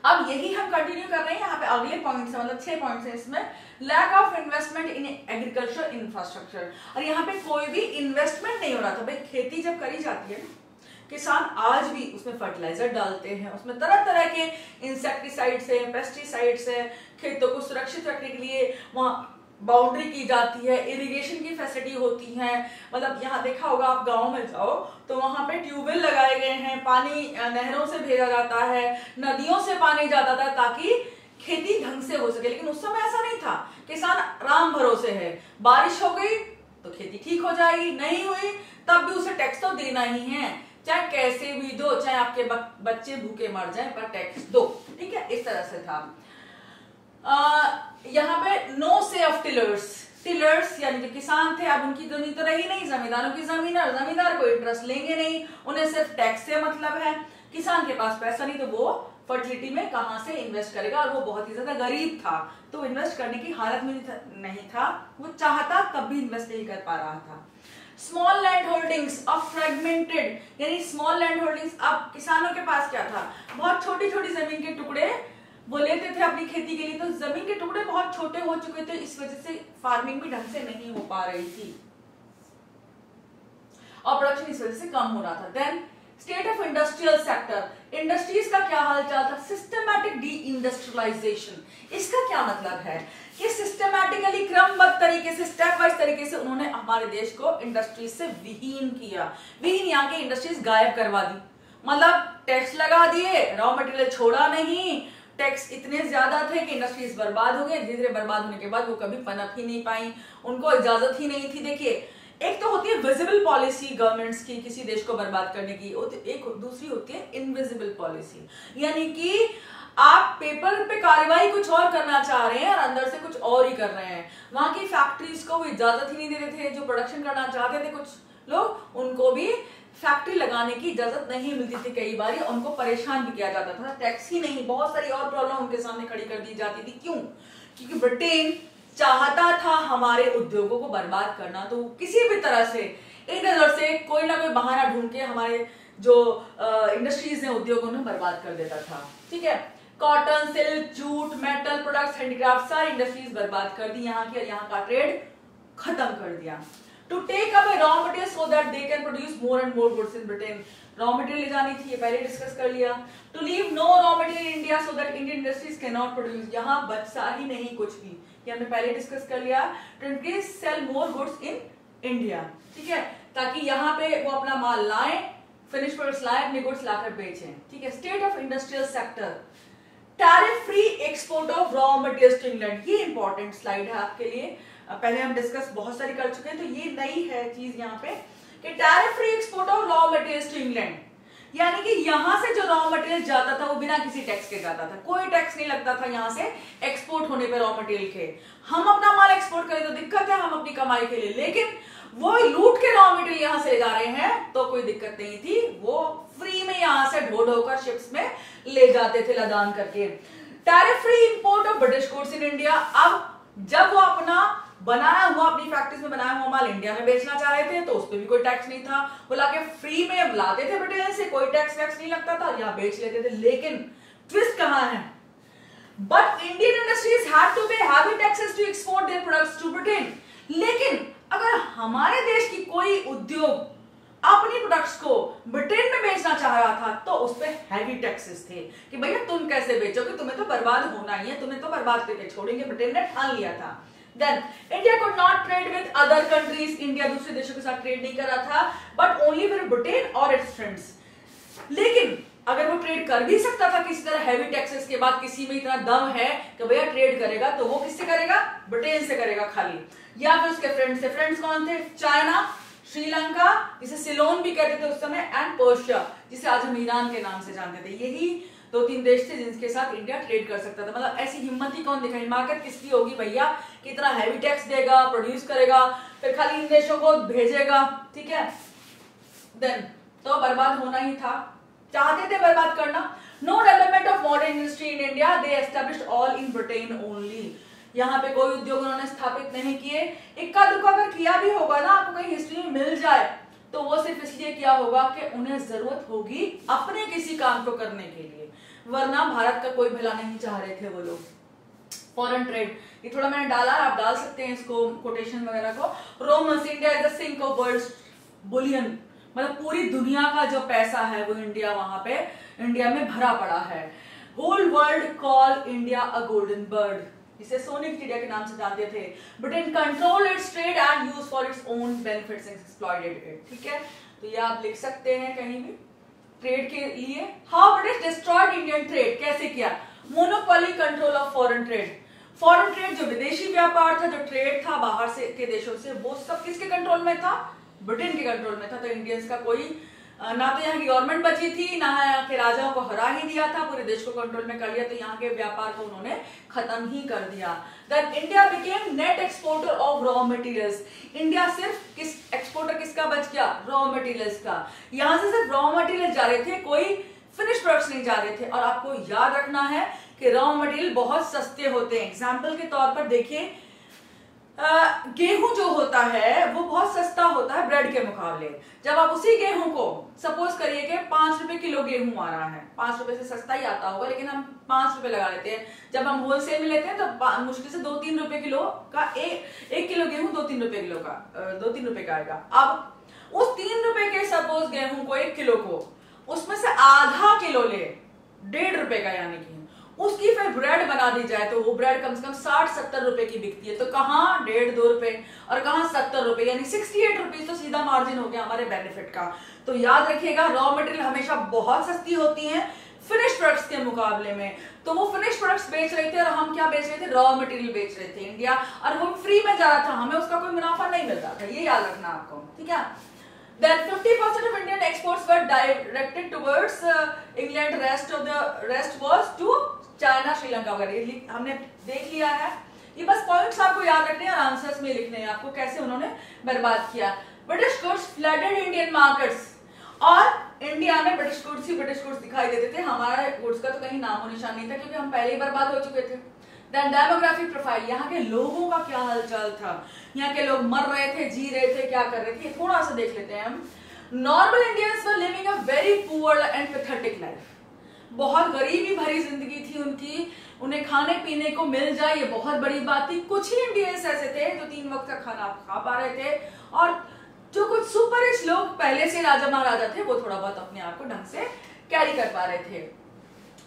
अब यही हम कंटिन्यू कर रहे हैं. यहाँ पे अगले पॉइंट्स है, मतलब 6 पॉइंट्स हैं इसमें. Lack of investment in agriculture infrastructure. और यहाँ पे कोई भी इन्वेस्टमेंट नहीं हो रहा था. भाई खेती जब करी जाती है, किसान आज भी उसमें फर्टिलाइजर डालते हैं, उसमें तरह तरह के इंसेक्टिसाइड्स हैं, पेस्टिसाइड्स हैं, खेतों को सुरक्षित रखने के लिए वहां बाउंड्री की जाती है, इरिगेशन की फैसिलिटी होती है. मतलब यहाँ देखा होगा आप गांव में जाओ तो वहां पे ट्यूबवेल लगाए गए हैं, पानी नहरों से भेजा जाता है, नदियों से पानी जाता था ताकि खेती ढंग से हो सके. लेकिन उस समय ऐसा नहीं था. किसान राम भरोसे है, बारिश हो गई तो खेती ठीक हो जाएगी, नहीं हुई तब भी उसे टैक्स तो देना ही है, चाहे कैसे भी दो, चाहे आपके बच्चे भूखे मर जाएं पर टैक्स दो. ठीक है, इस तरह से था. यहाँ पे नो से ऑफ टिलर्स. टिलर्स यानी जो किसान थे, अब उनकी जमीन तो रही नहीं, जमींदारों की जमीन है और जमींदार को इंटरेस्ट लेंगे नहीं, उन्हें सिर्फ टैक्स से मतलब है. किसान के पास पैसा नहीं तो वो फर्टिलिटी में कहां से इन्वेस्ट करेगा, और वो बहुत ही ज्यादा गरीब था तो इन्वेस्ट करने की हालत में नहीं था. वो चाहता तब भी इन्वेस्ट नहीं कर पा रहा था. Small land holdings of fragmented यानी स्मॉल लैंड होल्डिंग्स. अब किसानों के पास क्या था, बहुत छोटी छोटी जमीन के टुकड़े वो लेते थे अपनी खेती के लिए. तो जमीन के टुकड़े बहुत छोटे हो चुके थे, इस वजह से फार्मिंग भी ढंग से नहीं हो पा रही थी और प्रोडक्शन इस वजह से कम हो रहा था. Then state of industrial sector. Industries का क्या हालचाल था, सिस्टमैटिक डी इंडस्ट्रियलाइजेशन. इसका क्या मतलब है कि सिस्टमैटिकली क्रमबद्ध तरीके से स्टेप वाइज तरीके से उन्होंने हमारे देश को इंडस्ट्रीज से विहीन किया. विहीन यहाँ के इंडस्ट्रीज गायब करवा दी, मतलब टैक्स लगा दिए, रॉ मटेरियल छोड़ा नहीं, टैक्स इतने ज्यादा थे कि इंडस्ट्रीज बर्बाद हो गए. धीरे धीरे बर्बाद होने के बाद वो कभी पनप ही नहीं पाई, उनको इजाजत ही नहीं थी. देखिए, एक तो होती है विजिबल पॉलिसी गवर्नमेंट्स की किसी देश को बर्बाद करने की, एक दूसरी होती है इनविजिबल पॉलिसी, यानी कि आप पेपर पे कार्रवाई कुछ और करना चाह रहे हैं और अंदर से कुछ और ही कर रहे हैं. वहां की फैक्ट्रीज को वो इजाजत ही नहीं देते थे, जो प्रोडक्शन करना चाहते थे कुछ लोग उनको भी फैक्ट्री लगाने की इजाजत नहीं मिलती थी. कई बार उनको परेशान भी किया जाता था, टैक्स ही नहीं, बहुत सारी और प्रॉब्लम उनके सामने खड़ी कर दी जाती थी. क्यों? क्योंकि ब्रिटेन चाहता था हमारे उद्योगों को बर्बाद करना, तो किसी भी तरह से इधर उधर से कोई ना कोई बहाना ढूंढ के हमारे जो इंडस्ट्रीज हैं उद्योगों में बर्बाद कर देता था. ठीक है, cotton silk jute metal products handicraft सारी इंडस्ट्रीज बर्बाद कर दी यहाँ की, और यहाँ का ट्रेड खत्म कर दिया. To take away raw material so that they can produce more and more goods in Britain. Raw material ले जानी थी, ये पहले डिस्कस कर लिया. To leave no raw material in India so that Indian industries can not produce. यहाँ बचा ही नहीं कुछ भी, ये हमने पहले डिस्कस कर लिया. To increase sell more goods in India. ठीक है, ताकि यहाँ पे वो अपना माल लाएं, फिनिश प्रोडक्ट्स लाएं, अपने गुड्स लाकर बेचें. ठीक है. State of industrial sector. Tariff free export of raw materials to England. ये इंपॉर्टेंट स्लाइड है आपके लिए, पहले हम डिस्कस बहुत सारी कर चुके हैं, तो ये नई है चीज यहाँ पे कि tariff free export of raw materials to England. यानी कि यहाँ से जो रॉ मटेरियल जाता था वो बिना किसी टैक्स के जाता था, कोई टैक्स नहीं लगता था यहाँ से एक्सपोर्ट होने पे रॉ मटेरियल के। हम अपना माल एक्सपोर्ट करें तो दिक्कत है, हम अपनी कमाई के लिए, लेकिन वो लूट के रॉ मटेरियल यहाँ से ले जा रहे हैं तो कोई दिक्कत नहीं थी, वो फ्री में यहाँ से ढो ढोकर शिप्स में ले जाते थे लदान करके। Tariff free import of British goods in India. अब जब वो अपना बनाया हुआ, अपनी फैक्ट्रीज में बनाया हुआ माल इंडिया में बेचना चाह रहे थे तो उस पर भी कोई टैक्स नहीं था, वो लाके फ्री में लाते थे ब्रिटेन से, कोई टैक्स वैक्स नहीं लगता था, यहाँ बेच लेते थे। लेकिन ट्विस्ट कहां है? But Indian industries had to pay heavy taxes to export their products to Britain. लेकिन अगर हमारे देश की कोई उद्योग अपनी प्रोडक्ट्स को ब्रिटेन में बेचना चाह रहा था तो उस पर हैवी टैक्सेस थे कि भैया तुम कैसे बेचोगे, तुम्हें तो बर्बाद होना ही है, तुम्हें तो बर्बाद करके छोड़ेंगे, ब्रिटेन ने ठान लिया था। Then India could not trade with other countries. India दूसरे देशों के साथ ट्रेड नहीं कर रहा था, but only with Britain or its friends. लेकिन अगर वो ट्रेड कर भी सकता था किसी तरह हैवी टैक्सेस के बाद, किसी में इतना दम है कि भैया ट्रेड करेगा तो वो किससे करेगा? ब्रिटेन से करेगा खाली, या फिर उसके फ्रेंड्स से। फ्रेंड्स कौन थे? चाइना, श्रीलंका जिसे सिलोन भी कहते थे उस समय, एंड पर्शिया जिसे आज हम ईरान के नाम से जानते थे। यही 2-3 देश थे जिनके साथ इंडिया ट्रेड कर सकता था। मतलब ऐसी हिम्मत ही कौन दिखा, हिमाकत किसकी होगी भैया कि इतना हैवी टैक्स देगा, प्रोड्यूस करेगा, फिर खाली इन देशों को भेजेगा, ठीक है। देन तो बर्बाद होना ही था, चाहते थे बर्बाद करना। No development of modern industry in India, they established all in Britain only. यहाँ पे कोई उद्योग उन्होंने स्थापित नहीं किए। इक्का दुक्का अगर किया भी होगा ना, आपको कहीं हिस्ट्री में मिल जाए तो वो सिर्फ इसलिए किया होगा कि उन्हें जरूरत होगी अपने किसी काम को करने के लिए, वरना भारत का कोई भला नहीं चाह रहे थे वो लोग। फॉरेन ट्रेड, ये थोड़ा मैंने डाला, आप डाल सकते हैं इसको कोटेशन वगैरह को। Romans, India is the sink of world bullion, मतलब पूरी दुनिया का जो पैसा है वो इंडिया, वहां पे इंडिया में भरा पड़ा है। Whole world call India a golden bird, इसे सोने की चिड़िया के नाम से जानते थे। Britain control its trade and use for its own benefits and exploited it, ठीक है। तो ये आप लिख सकते हैं कहीं भी ट्रेड के लिए। How British destroyed Indian trade, कैसे किया? Monopoly control of foreign trade. Foreign trade जो विदेशी व्यापार था, जो ट्रेड था बाहर से के देशों से, वो सब किसके कंट्रोल में था? ब्रिटेन के कंट्रोल में था। तो इंडियंस का कोई ना तो यहाँ की गवर्नमेंट बची थी, ना यहाँ के राजाओं को हरा ही दिया था, पूरे देश को कंट्रोल में कर लिया, तो यहाँ के व्यापार को उन्होंने खत्म ही कर दिया। Then India became net exporter of raw materials. India सिर्फ किस एक्सपोर्टर किसका बच गया? रॉ मटेरियल्स का। यहाँ से सिर्फ रॉ मटेरियल जा रहे थे, कोई फिनिश प्रोडक्ट्स नहीं जा रहे थे। और आपको याद रखना है कि रॉ मटेरियल बहुत सस्ते होते हैं। एग्जाम्पल के तौर पर देखिए, गेहूं जो होता है वो बहुत सस्ता होता है ब्रेड के मुकाबले। जब आप उसी गेहूं को, सपोज करिए कि 5 रुपए किलो गेहूं आ रहा है, 5 रुपए से सस्ता ही आता होगा, लेकिन हम 5 रुपए लगा लेते हैं। जब हम होलसेल में लेते हैं तो मुश्किल से 2-3 रुपए किलो का, एक किलो गेहूं 2-3 रुपए किलो का, 2-3 रुपए का आएगा। अब उस 3 रुपए के सपोज गेहूं को, 1 किलो को, उसमें से आधा किलो ले 1.5 रुपए का, यानी कि उसकी फिर ब्रेड बना दी जाए तो वो ब्रेड कम से कम 60-70 रुपए की बिकती है। तो कहाँ 1.5-2 रुपए और कहाँ 70 रुपए, यानी 68 रुपीज तो सीधा मार्जिन हो गया हमारे बेनिफिट का। तो याद रखिएगा, रॉ मटेरियल हमेशा बहुत सस्ती होती है फिनिश प्रोडक्ट्स के मुकाबले में। तो वो फिनिश प्रोडक्ट्स बेच रहे थे और हम क्या बेच रहे थे? रॉ मटेरियल बेच रहे थे इंडिया, और वो फ्री में जा रहा था, हमें उसका कोई मुनाफा नहीं मिल रहा था। ये याद रखना आपको, ठीक है। Then 50% of Indian exports were directed towards England. Rest was to China, Sri Lanka वगैरह। हमने देख लिया है, ये बस पॉइंट्स आपको याद रखने हैं और आंसर्स में लिखने हैं आपको, कैसे उन्होंने बर्बाद किया। British goods flooded Indian markets, और इंडिया में ब्रिटिश गुड्स ही ब्रिटिश गुड्स दिखाई देते थे, हमारे गुड्स का तो कहीं नामो निशान नहीं था, क्योंकि हम पहले ही बर्बाद हो चुके थे। देन डेमोग्राफिक प्रोफाइल, यहाँ के लोगों का क्या हालचाल था, यहाँ के लोग मर रहे थे, जी रहे थे, क्या कर रहे थे, थोड़ा सा देख लेते हैं हम। Normal Indians were living a very poor and pathetic life, बहुत गरीबी भरी जिंदगी थी उनकी, उन्हें खाने पीने को मिल जाए ये बहुत बड़ी बात थी। कुछ ही इंडियंस ऐसे थे जो 3 वक्त का खाना खा पा रहे थे, और जो कुछ सुपर रिच लोग पहले से राजा महाराजा थे वो थोड़ा बहुत अपने आप को ढंग से कैरी कर पा रहे थे।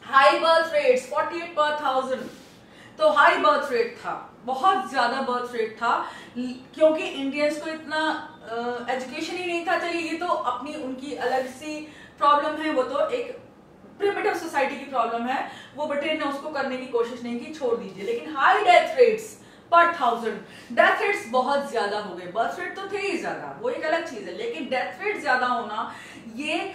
हाई बर्थ रेट्स 48 पर 1000, तो हाई बर्थ रेट था, बहुत ज्यादा बर्थ रेट था, क्योंकि इंडियंस को इतना एजुकेशन ही नहीं था। चलिए ये तो अपनी उनकी अलग सी प्रॉब्लम है, वो तो एक प्रिमिटिव सोसाइटी की प्रॉब्लम है, वो ब्रिटेन ने उसको करने की कोशिश नहीं की, छोड़ दीजिए। लेकिन हाई डेथ रेट्स पर 1000, डेथ रेट्स बहुत ज्यादा हो गए। बर्थ रेट तो थे ही ज्यादा, वो एक अलग चीज है, लेकिन डेथ रेट ज्यादा होना ये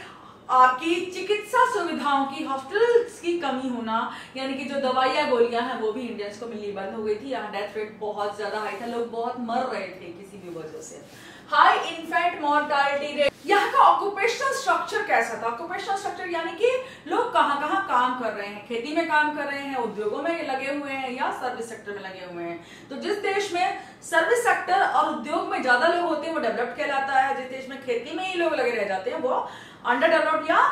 आपकी चिकित्सा सुविधाओं की, हॉस्पिटल्स की कमी होना, यानी कि जो दवाइयाँ गोलियां हैं वो भी इंडियंस को मिलनी बंद हो गई थी। यहाँ डेथ रेट बहुत ज्यादा हाई था, लोग बहुत मर रहे थे किसी भी वजह से। High infant mortality rate. यहाँ का ऑक्यूपेशनल स्ट्रक्चर कैसा था? ऑक्यूपेशनल स्ट्रक्चर यानी कि लोग कहाँ कहाँ काम कर रहे हैं, खेती में काम कर रहे हैं, उद्योगों में लगे हुए हैं या सर्विस सेक्टर में लगे हुए हैं। तो जिस देश में सर्विस सेक्टर और उद्योग में ज्यादा लोग होते हैं वो डेवलप्ड कहलाता है। जिस देश में खेती में ही लोग लगे रह जाते हैं वो अंडर डेवलप्ड या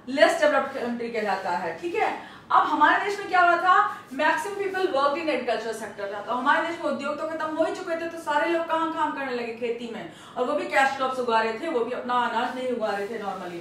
लेस डेवलप्ड कंट्री कहलाता है। ठीक है, अब हमारे देश में क्या हुआ था? Maximum people work in agriculture sector था। तो हमारे देश में उद्योग तो खत्म हो ही चुके थे, तो सारे लोग कहाँ काम करने लगे? खेती में, और वो भी कैश क्रॉप्स उगा रहे थे, वो भी अपना अनाज नहीं उगा रहे थे नॉर्मली।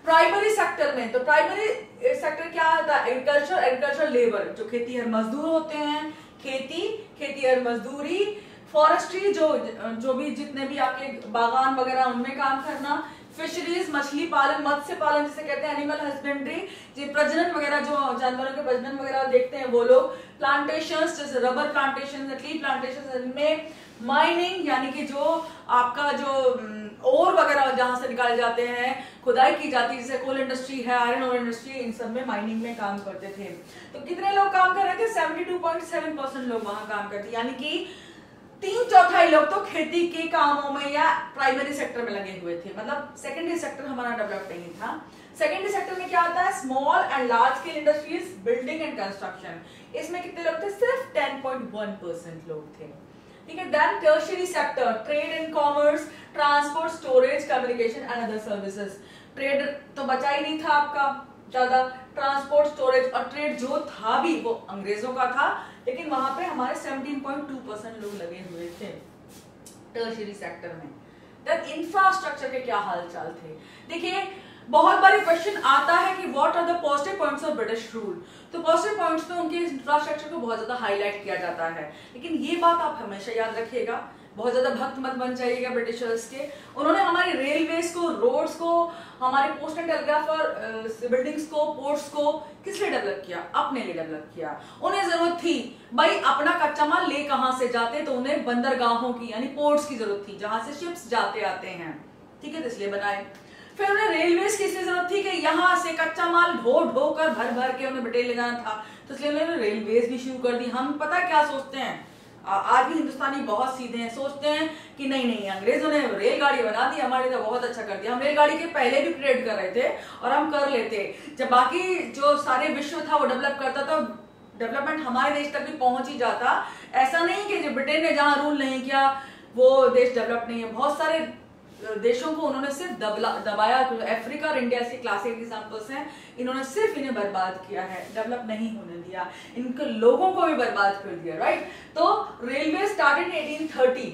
प्राइमरी सेक्टर में, तो प्राइमरी सेक्टर क्या होता है? एग्रीकल्चर, एग्रीकल्चर लेबर, जो खेती हर मजदूर होते हैं, खेती हर मजदूरी, फॉरेस्ट्री, जो भी जितने भी आपके बागान वगैरह उनमें काम करना, फिशरीज, मछली पालन, मत्स्य पालन जिसे कहते हैं, एनिमल हस्बेंड्री, प्रजनन वगैरह, जो जानवरों के प्रजनन वगैरह देखते हैं वो लोग, प्लांटेशंस जैसे रबर प्लांटेशन, टी प्लांटेशन, इनमें माइनिंग यानी कि जो आपका जो ओर वगैरह जहां से निकाले जाते हैं, खुदाई की जाती है, जैसे कोल इंडस्ट्री है, आयरन ओर इंडस्ट्री, इन सब में माइनिंग में काम करते थे। तो कितने लोग काम कर रहे थे? 72.7% लोग वहां काम करते, यानी कि 3/4 लोग तो खेती के कामों में या प्राइमरी सेक्टर में लगे हुए थे। मतलब सेकेंडरी सेक्टर हमारा डेवलप नहीं था। सेकेंडरी सेक्टर में क्या आता है? Small and large scale industries, building and construction. इसमें कितने लोग थे? सिर्फ 10.1% लोग थे। ठीक है, then tertiary sector, trade and commerce, transport, storage, communication and other services. Trade तो बचा ही नहीं था आपका ज्यादा, ट्रांसपोर्ट, स्टोरेज और ट्रेड जो था भी वो अंग्रेजों का था, लेकिन वहां पे हमारे 17.2% लोग लगे हुए थे टर्शियरी सेक्टर में। तब इंफ्रास्ट्रक्चर के क्या हालचाल थे? देखिए, बहुत बार क्वेश्चन आता है कि what are the positive points of British rule. तो पॉजिटिव पॉइंट्स में उनके इंफ्रास्ट्रक्चर को बहुत ज्यादा हाईलाइट किया जाता है, लेकिन ये बात आप हमेशा याद रखिएगा, बहुत ज्यादा भक्त मत बन जाइएगा ब्रिटिशर्स के। उन्होंने हमारे रेलवेज को, रोड्स को, हमारे पोस्ट एंड टेलीग्राफ और बिल्डिंग्स को, पोर्ट्स को किस लिए डेवलप किया? अपने लिए डेवलप किया। उन्हें जरूरत थी भाई, अपना कच्चा माल ले कहां से जाते, तो उन्हें बंदरगाहों की यानी पोर्ट्स की जरूरत थी जहां से शिप्स जाते आते हैं। ठीक है, तो इसलिए बनाए। फिर उन्हें रेलवेज की इसलिए जरूरत थी कि यहाँ से कच्चा माल ढो कर भर के उन्हें ब्रिटेन ले जाना था, तो इसलिए उन्होंने रेलवेज भी शुरू कर दी। हम पता क्या सोचते हैं, आज भी हिंदुस्तानी बहुत सीधे हैं, सोचते हैं कि नहीं अंग्रेजों ने रेलगाड़ी बना दी, हमारे लिए बहुत अच्छा कर दिया। हम रेलगाड़ी के पहले भी ट्रेड कर रहे थे और हम कर लेते, जब बाकी जो सारे विश्व था वो डेवलप करता तो डेवलपमेंट हमारे देश तक भी पहुंच ही जाता। ऐसा नहीं कि ब्रिटेन ने जहां रूल नहीं किया वो देश डेवलप नहीं है। बहुत सारे देशों को उन्होंने सिर्फ दबाया। अफ्रीका और इंडिया से क्लासिक एग्जांपल्स हैं, इन्होंने सिर्फ इन्हें बर्बाद किया है, डेवलप नहीं होने दिया, इनके लोगों को भी बर्बाद कर दिया। राइट, तो रेलवे स्टार्टेड 1830।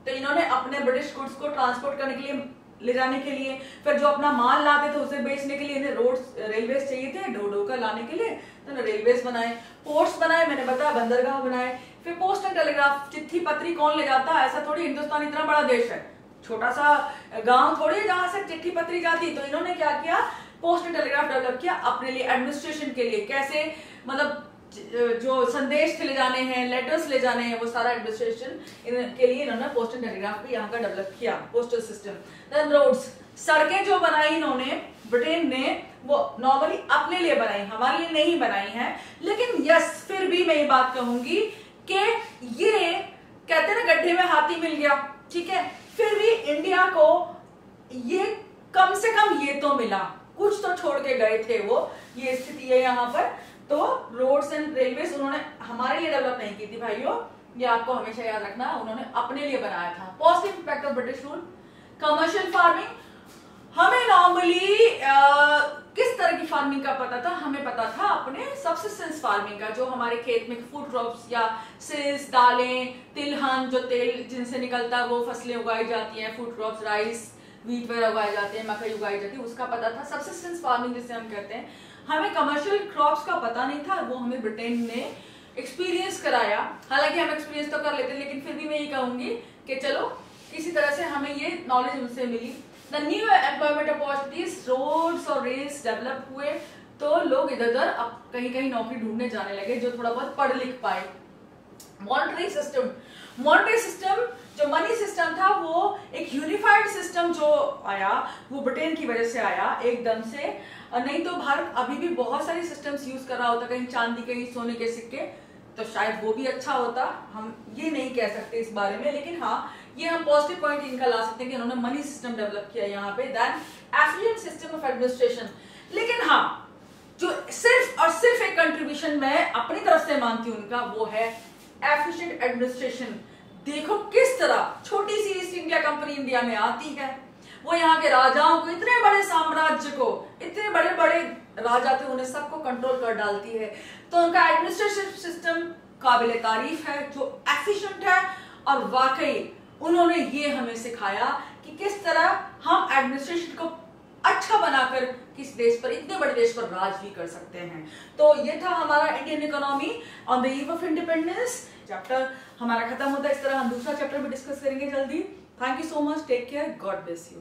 तो इन्होंने अपने ब्रिटिश गुड्स को ट्रांसपोर्ट करने के लिए, ले जाने के लिए, फिर जो अपना माल लाते थे उसे बेचने के लिए इन्हें रोड्स, रेलवेज चाहिए थे ढो कर लाने के लिए, तो रेलवेज बनाए, पोर्ट्स बनाए, मैंने बताया बंदरगाह बनाए। फिर पोस्ट एंड टेलीग्राफ, चिट्ठी पत्री कौन ले जाता? ऐसा थोड़ी, हिंदुस्तान इतना बड़ा देश है, छोटा सा गांव थोड़ी जहां से चिट्ठी पत्री जाती। तो इन्होंने क्या किया? पोस्ट एंड टेलीग्राफ डेवलप किया अपने लिए, एडमिनिस्ट्रेशन के लिए। कैसे? मतलब जो संदेश ले जाने हैं, लेटर्स ले जाने हैं, वो सारा एडमिनिस्ट्रेशन के लिए इन्होंने पोस्ट एंड टेलीग्राफ भी यहाँ का डेवलप किया, पोस्टल सिस्टम। देन रोड्स, सड़कें जो बनाई इन्होंने, ब्रिटेन ने, वो नॉर्मली अपने लिए बनाई, हमारे लिए नहीं बनाई है। लेकिन यस, फिर भी मैं ये बात कहूंगी कि ये कहते हैं ना गड्ढे में हाथी मिल गया, ठीक है, फिर भी इंडिया को ये कम से कम ये तो मिला, कुछ तो छोड़ के गए थे वो, ये स्थिति है यहाँ पर। तो रोड्स एंड रेलवेज उन्होंने हमारे लिए डेवलप नहीं की थी भाइयों, ये आपको हमेशा याद रखना, उन्होंने अपने लिए बनाया था। Positive impact of British rule. Commercial farming, हमें नॉर्मली किस तरह की फार्मिंग का पता था? हमें पता था अपने सबसिस्टेंस फार्मिंग का, जो हमारे खेत में फूड क्रॉप्स या सीड्स, दालें, तिलहन, जो तेल जिनसे निकलता है वो फसलें उगाई जाती हैं, फूड क्रॉप्स, राइस, व्हीट वगैरह उगाए जाते हैं, मकई उगाई जाती है, उसका पता था। सबसिस्टेंस फार्मिंग जिसे हम कहते हैं, हमें कमर्शियल क्रॉप्स का पता नहीं था, वो हमें ब्रिटेन ने एक्सपीरियंस कराया। हालांकि हम एक्सपीरियंस तो कर लेते, लेकिन फिर भी मैं ये कहूंगी कि चलो किसी तरह से हमें ये नॉलेज उनसे मिली। The new employment opportunities, roads और रेल्स डेवलप हुए, तो लोग इधर उधर अब कहीं कहीं नौकरी ढूंढने जाने लगे जो थोड़ा बहुत पढ़ लिख पाए। मॉनेटरी सिस्टम, मॉनेटरी सिस्टम जो मनी सिस्टम था वो एक यूनिफाइड सिस्टम जो आया वो ब्रिटेन की वजह से आया एकदम से। और नहीं तो भारत अभी भी बहुत सारे सिस्टम्स यूज कर रहा होता, कहीं चांदी कहीं सोने के सिक्के, तो शायद वो भी अच्छा होता। हम ये नहीं कह सकते इस बारे में, लेकिन हाँ ये हम पॉजिटिव पॉइंट इनका ला सकते हैं कि उन्होंने मनी सिस्टम डेवलप किया यहाँ पे, then efficient system of administration. लेकिन हाँ जो सिर्फ और सिर्फ एक कंट्रीब्यूशन मैं अपनी तरफ से मानती हूँ उनका, वो है एफिशिएंट एडमिनिस्ट्रेशन। देखो किस तरह छोटी सी ईस्ट इंडिया कंपनी इंडिया में आती है, वो यहाँ के राजाओं को, इतने बड़े साम्राज्य को, इतने बड़े बड़े राजा थे, उन्हें सबको कंट्रोल कर डालती है। तो उनका एडमिनिस्ट्रेशन सिस्टम काबिले तारीफ है, जो एफिशिएंट है, और वाकई उन्होंने ये हमें सिखाया कि किस तरह हम एडमिनिस्ट्रेशन को अच्छा बनाकर किस देश पर, इतने बड़े देश पर राज भी कर सकते हैं। तो ये था हमारा Indian economy on the eve of independence. Chapter हमारा खत्म होता है, इस तरह हम दूसरा चैप्टर भी डिस्कस करेंगे जल्दी। Thank you so much, take care, God bless you.